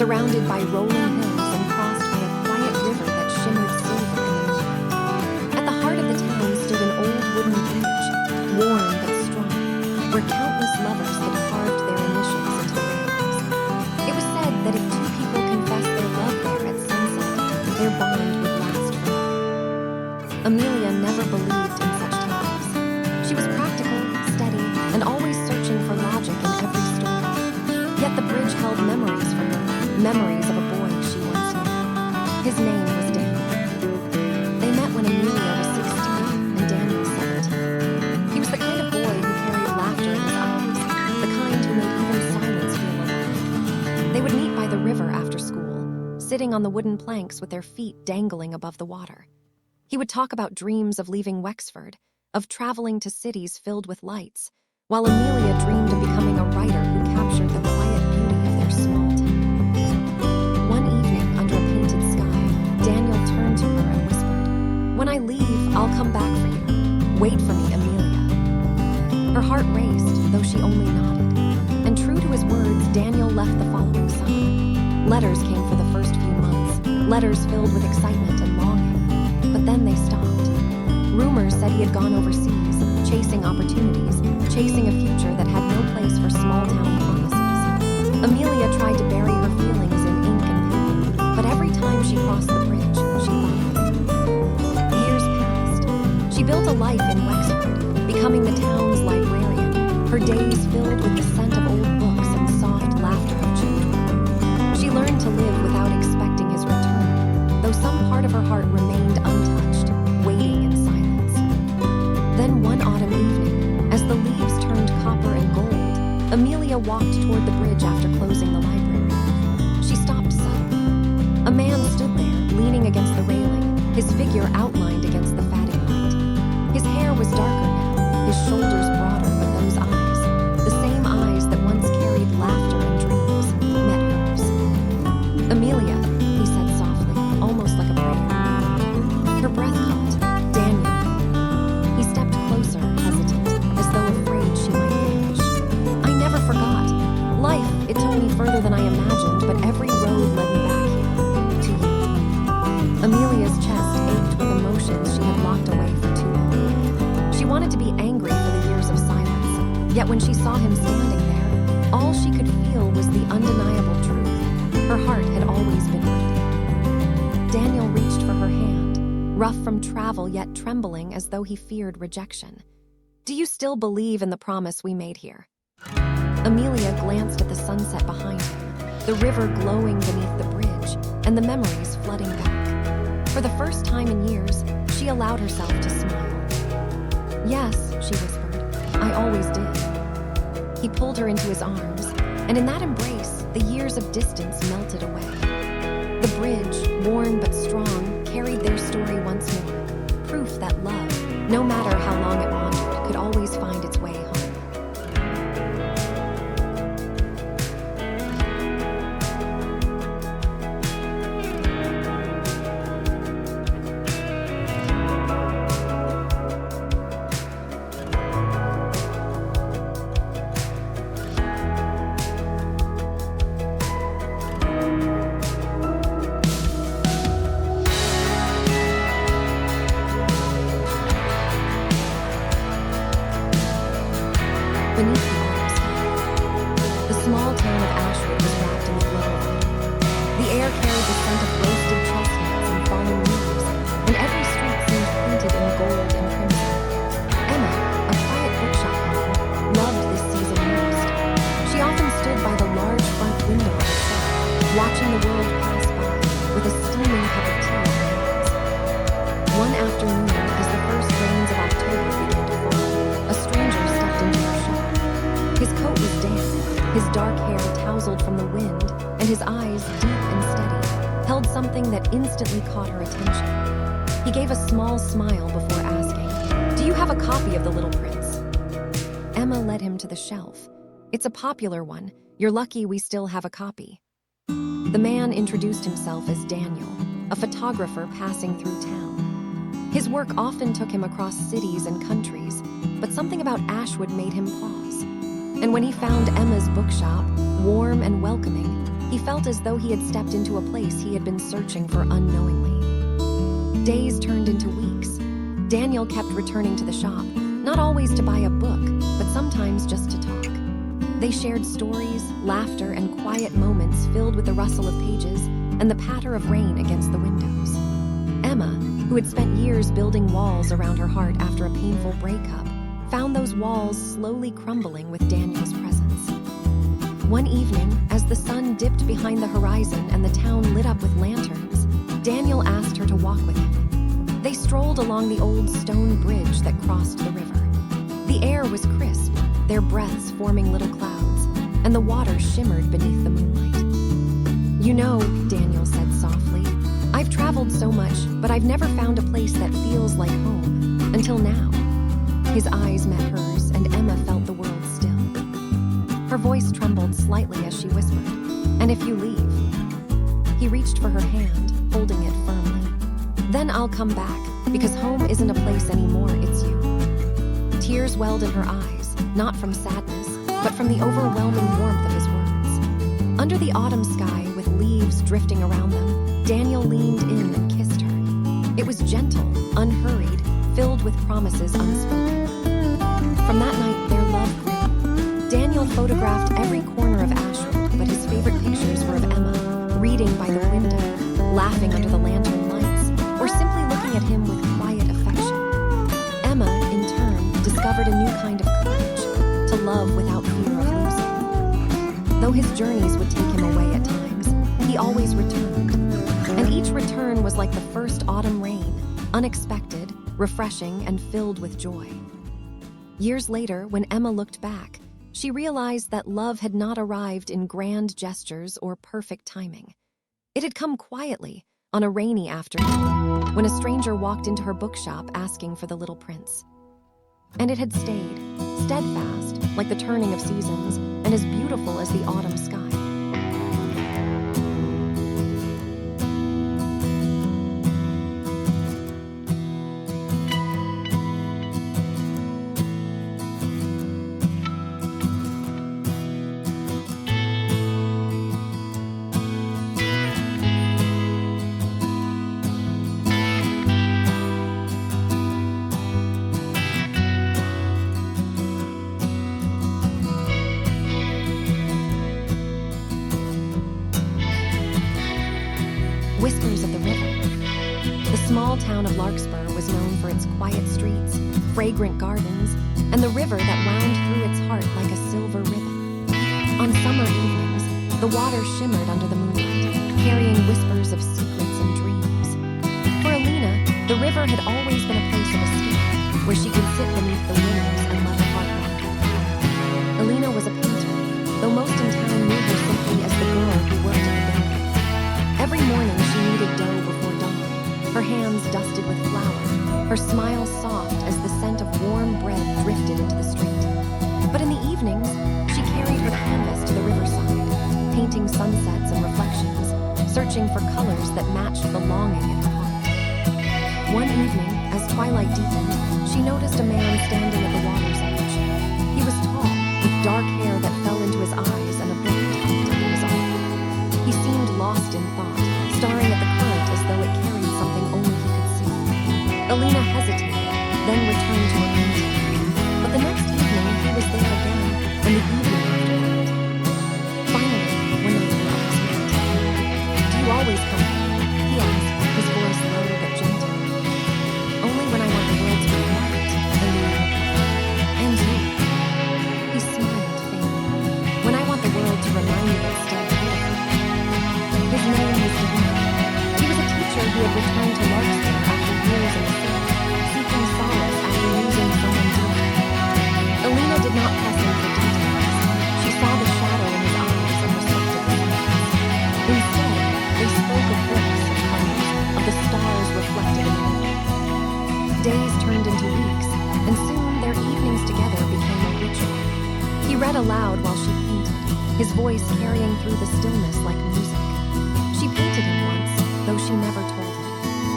surrounded by rolling hills and crossed by a quiet river that shimmered silver in the moon. At the heart of the town stood an old wooden bridge, worn but strong, where countless lovers had carved their initials into the railings. It was said that if two people confessed their love there at sunset, their bond would last forever. Amelia never believed in such tales. She was practical, steady, and always searching for logic in every story. Yet the bridge held memories for her, memories of a boy she once knew. His name was Daniel. They met when Amelia was 16 and Daniel 17. He was the kind of boy who carried laughter in his eyes, the kind who made even silence feel alive. They would meet by the river after school, sitting on the wooden planks with their feet dangling above the water. He would talk about dreams of leaving Wexford, of traveling to cities filled with lights, while Amelia dreamed of becoming a writer who captured the quiet beauty of their small town. One evening, under a painted sky, Daniel turned to her and whispered, "When I leave, I'll come back for you. Wait for me, Amelia." Her heart raced, though she only nodded. And true to his words, Daniel left the following summer. Letters came for the first few months, letters filled with excitement and longing. But then they stopped. Rumors said he had gone overseas, chasing opportunities, chasing a future that had no place for small-town promises. Amelia tried to bury her feelings in ink and paper, but every time she crossed the bridge, she thought of him. Years passed. She built a life in Wexford, becoming the town's librarian, her days filled with the scent of old books and soft laughter of children. She learned to live without expecting his return, though some part of her heart remained untouched, waiting in silence. Then one autumn evening, as the leaves turned copper and gold, Amelia walked toward the bridge after closing the library. She stopped suddenly. A man stood there, leaning against the railing, his figure outlined against the fading light. His hair was darker now, his shoulders broader, but those eyes, the same eyes that once carried laughter and dreams, met hers. "Amelia," he said softly, almost like a prayer. Her breath caught. "Daniel." He stepped closer, hesitant, as though afraid she might vanish. "I never forgot. Life, it took me further than I imagined, but every road led me back here, to you." Amelia's chest ached with emotions she had locked away for too long. She wanted to be angry for the years of silence, yet when she saw him standing there, all she could feel was the undeniable truth. Her heart had always been ready. Daniel reached for her hand, rough from travel yet trembling as though he feared rejection. "Do you still believe in the promise we made here?" Amelia glanced at the sunset behind him, the river glowing beneath the bridge, and the memories flooding back. For the first time in years, she allowed herself to smile. "Yes," she whispered, "I always did." He pulled her into his arms, and in that embrace, the years of distance melted away. The bridge, worn but strong, carried their story once more, proof that love, no matter how long it wandered, could always find its way home. Beneath the autumn sky, the small town of Ashwood was wrapped in the glow of autumn. The air carried the scent of roasted chestnuts and fallen leaves, and every street seemed painted in gold and crimson. Emma, a quiet bookshop owner, loved this season most. She often stood by the large front window of her shop, watching the world pass by with a steaming cup of tea in her hands. One afternoon, as the first rains of October began to fall, a stranger stepped into her shop. His coat was damp, his dark hair tousled from the wind, and his eyes, deep and steady, held something that instantly caught her attention. He gave a small smile before asking, "Do you have a copy of The Little Prince?" Emma led him to the shelf. "It's a popular one. You're lucky we still have a copy." The man introduced himself as Daniel, a photographer passing through town. His work often took him across cities and countries, but something about Ashwood made him pause. And when he found Emma's bookshop, warm and welcoming, He felt as though he had stepped into a place he had been searching for unknowingly. Days turned into weeks. Daniel kept returning to the shop, not always to buy a book, but sometimes just to talk. They shared stories, laughter, and quiet moments filled with the rustle of pages and the patter of rain against the windows. Emma, who had spent years building walls around her heart after a painful breakup, found those walls slowly crumbling with Daniel's presence. One evening, as the sun dipped behind the horizon and the town lit up with lanterns, Daniel asked her to walk with him. They strolled along the old stone bridge that crossed the river. The air was crisp, their breaths forming little clouds, and the water shimmered beneath the moonlight. "You know," Daniel said softly, "I've traveled so much, but I've never found a place that feels like home, until now." His eyes met hers, and Emma felt the world still. Her voice trembled slightly as she whispered, "And if you leave?" He reached for her hand, holding it firmly. "Then I'll come back, because home isn't a place anymore, it's you." Tears welled in her eyes, not from sadness, but from the overwhelming warmth of his words. Under the autumn sky, with leaves drifting around them, Daniel leaned in and kissed her. It was gentle, unhurried, filled with promises unspoken. From that night, their love grew. Daniel photographed every corner of Ashwood, but his favorite pictures were of Emma, reading by the window, laughing under the lantern lights, or simply looking at him with quiet affection. Emma, in turn, discovered a new kind of courage, to love without fear of losing. Though his journeys would take him away at times, he always returned. And each return was like the first autumn rain, unexpected, refreshing, and filled with joy. Years later, when Emma looked back, she realized that love had not arrived in grand gestures or perfect timing. It had come quietly, on a rainy afternoon, when a stranger walked into her bookshop asking for The Little Prince. And it had stayed, steadfast, like the turning of seasons, and as beautiful as the autumn sky. Whispers of the river. The small town of Larkspur was known for its quiet streets, fragrant gardens, and the river that wound through its heart like a silver ribbon. On summer evenings, the water shimmered under the moonlight, carrying whispers of secrets and dreams. For Alina, the river had always been a place of escape, where she could sit beneath the willows and let her heart wander. Alina was a painter, though most in town knew her simply as the girl who worked at the bakery. Every morning she kneaded dough before dawn, her hands dusted with flour, her smile soft as the scent of warm bread drifted into the street. But in the evenings, she carried her canvas to the riverside, painting sunsets and reflections, searching for colors that matched the longing in her heart. One evening, as twilight deepened, she noticed a man standing at the water's edge. He was tall, with dark hair that fell into his eyes and a book tucked under his arm. He seemed lost in thought, staring at the current as though it carried something only he could see. Alina hesitated, then returned to her painting. But the next evening, he was there again, and the evening after that. Finally, one night the others met. "Do you always come here?" he asked, his voice low but gentle. "Only when I want the world to be right," Alina replied. "And you?" He smiled faintly. "When I want the world to remind me it's still beautiful." His name was Daniel. He was a teacher who had returned to Larkspur after years in the city, seeking solace after losing someone dear. Alina did not press him for details. She saw the shadow in his eyes and respected the silence. Instead, they spoke of books, of colors, of the stars reflected in the moon. Days turned into weeks, and soon their evenings together became a ritual. He read aloud while she painted, his voice carrying through the stillness like music. She painted him once, though she never told him.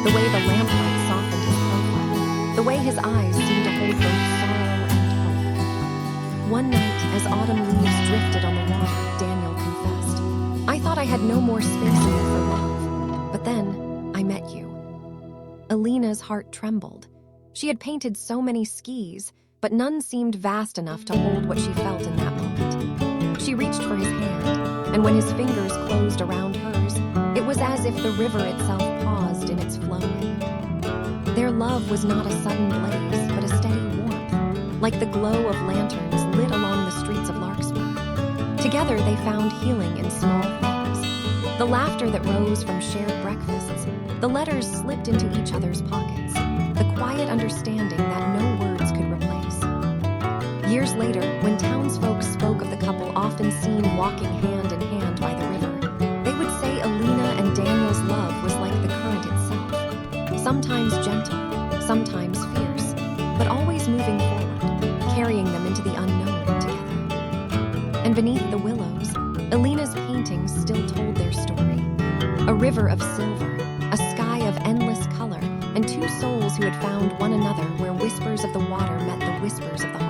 The way the lamplight softened his profile, the way his eyes seemed to hold both sorrow and hope. One night, as autumn leaves drifted on the water, Daniel confessed, "I thought thought I had no more space in me for love. But then, I met you. Alina's heart trembled. She had painted so many skis, but none seemed vast enough to hold what she felt in that moment. She reached for his hand, and when his fingers closed around hers, it was as if the river itself paused in its flowing. Their love was not a sudden blaze, but a steady warmth, like the glow of lanterns lit along the streets of Larkspur. Together they found healing in small things. The laughter that rose from shared breakfasts, the letters slipped into each other's pockets, the quiet understanding that no words could replace. Years later, when townsfolk spoke of the couple often seen walking hand in hand by the river, they would say Alina and Daniel's love was like the current itself, sometimes gentle, sometimes fierce, but always moving forward, carrying them into the unknown together. And beneath the willows, Alina's paintings still told their story. A river of silver, a sky of endless color, and two souls who had found one another where whispers of the water met the whispers of the heart.